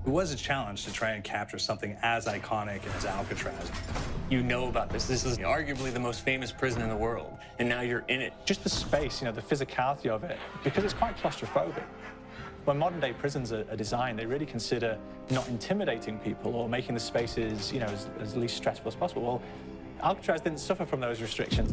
It was a challenge to try and capture something as iconic as Alcatraz. You know about this. This is arguably the most famous prison in the world, and now you're in it. Just the space, the physicality of it, because it's quite claustrophobic. When modern-day prisons are designed, they really consider not intimidating people or making the spaces, as least stressful as possible. Well, Alcatraz didn't suffer from those restrictions.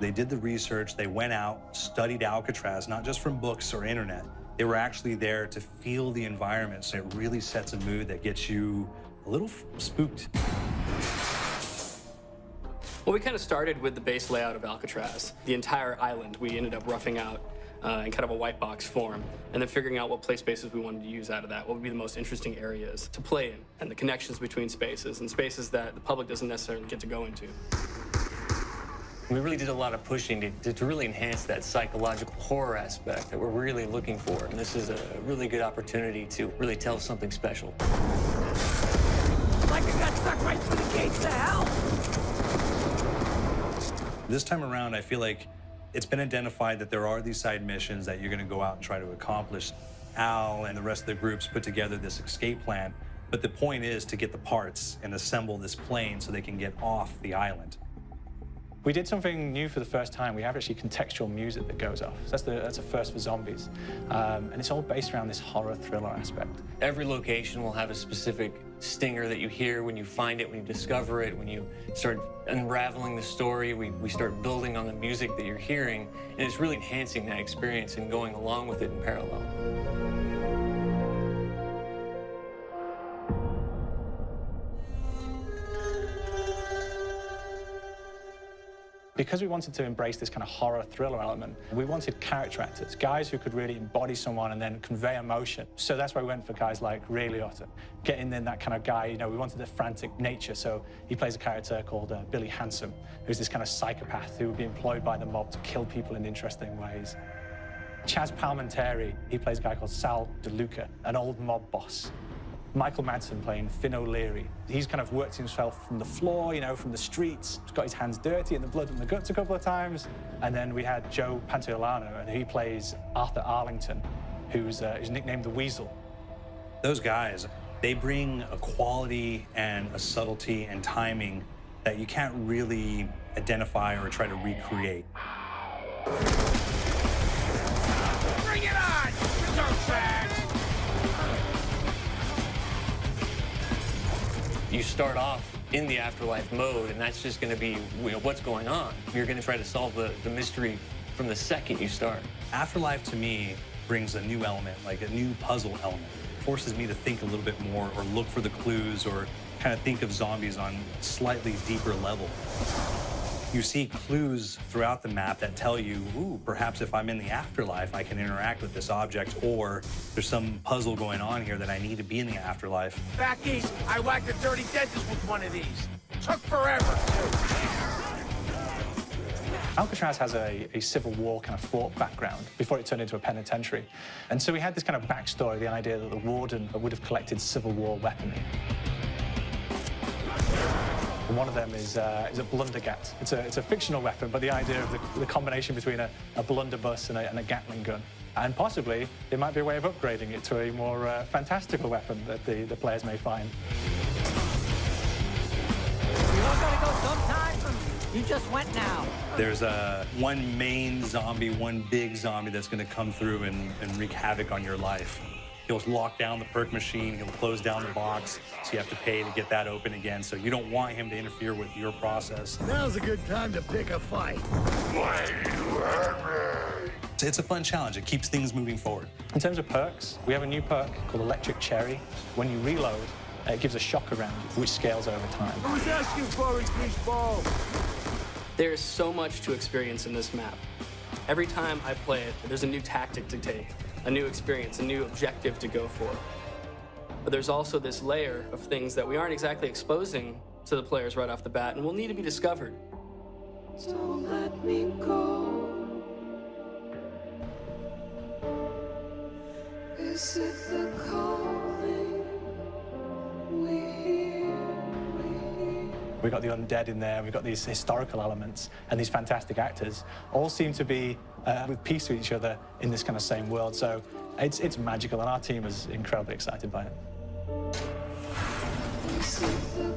They did the research, they went out, studied Alcatraz, not just from books or internet. They were actually there to feel the environment, so it really sets a mood that gets you a little spooked. Well, we kind of started with the base layout of Alcatraz. The entire island we ended up roughing out in kind of a white box form, and then figuring out what play spaces we wanted to use out of that, what would be the most interesting areas to play in, and the connections between spaces, and spaces that the public doesn't necessarily get to go into. We really did a lot of pushing to really enhance that psychological horror aspect that we're really looking for. And this is a really good opportunity to really tell something special. Like I got stuck right through the gates to hell! This time around, I feel like it's been identified that there are these side missions that you're going to go out and try to accomplish. Al and the rest of the groups put together this escape plan, but the point is to get the parts and assemble this plane so they can get off the island. We did something new for the first time. We have actually contextual music that goes off. So that's a first for zombies. And it's all based around this horror thriller aspect. Every location will have a specific stinger that you hear when you find it, when you discover it, when you start unraveling the story. We start building on the music that you're hearing, and it's really enhancing that experience and going along with it in parallel. Because we wanted to embrace this kind of horror thriller element, we wanted character actors, guys who could really embody someone and then convey emotion. So that's why we went for guys like Ray Liotta, getting in that kind of guy. We wanted a frantic nature, so he plays a character called Billy Handsome, who's this kind of psychopath who would be employed by the mob to kill people in interesting ways. Chaz Palminteri, he plays a guy called Sal DeLuca, an old mob boss. Michael Madsen playing Finn O'Leary. He's kind of worked himself from the floor, from the streets. He's got his hands dirty in the blood and the guts a couple of times. And then we had Joe Pantoliano, and he plays Arthur Arlington, who's nicknamed the Weasel. Those guys, they bring a quality and a subtlety and timing that you can't really identify or try to recreate. Bring it on! Dirtbags! You start off in the afterlife mode, and that's just going to be what's going on. You're going to try to solve the mystery from the second you start. Afterlife, to me, brings a new element, like a new puzzle element. It forces me to think a little bit more or look for the clues or kind of think of zombies on a slightly deeper level. You see clues throughout the map that tell you, ooh, perhaps if I'm in the afterlife, I can interact with this object, or there's some puzzle going on here that I need to be in the afterlife. Back east, I whacked a dirty dentist with one of these. Took forever. Alcatraz has a Civil War kind of fort background before it turned into a penitentiary. And so we had this kind of backstory, the idea that the warden would have collected Civil War weaponry. And one of them is a blundergat. It's a fictional weapon, but the idea of the combination between a blunderbuss and a Gatling gun. And possibly, there might be a way of upgrading it to a more fantastical weapon that the players may find. You all gotta go sometime? You just went now. There's one main zombie, one big zombie that's going to come through and wreak havoc on your life. He'll lock down the perk machine, he'll close down the box, so you have to pay to get that open again. So you don't want him to interfere with your process. Now's a good time to pick a fight. It's a fun challenge. It keeps things moving forward. In terms of perks, we have a new perk called Electric Cherry. When you reload, it gives a shock around you, which scales over time. I was asking for it, greaseball. There is so much to experience in this map. Every time I play it, there's a new tactic to take, a new experience, a new objective to go for. But there's also this layer of things that we aren't exactly exposing to the players right off the bat and will need to be discovered. Don't let me go. Is it the calling we hear? We've got the undead in there, we've got these historical elements, and these fantastic actors all seem to be with peace with each other in this kind of same world. So it's magical, and our team is incredibly excited by it. Lucifer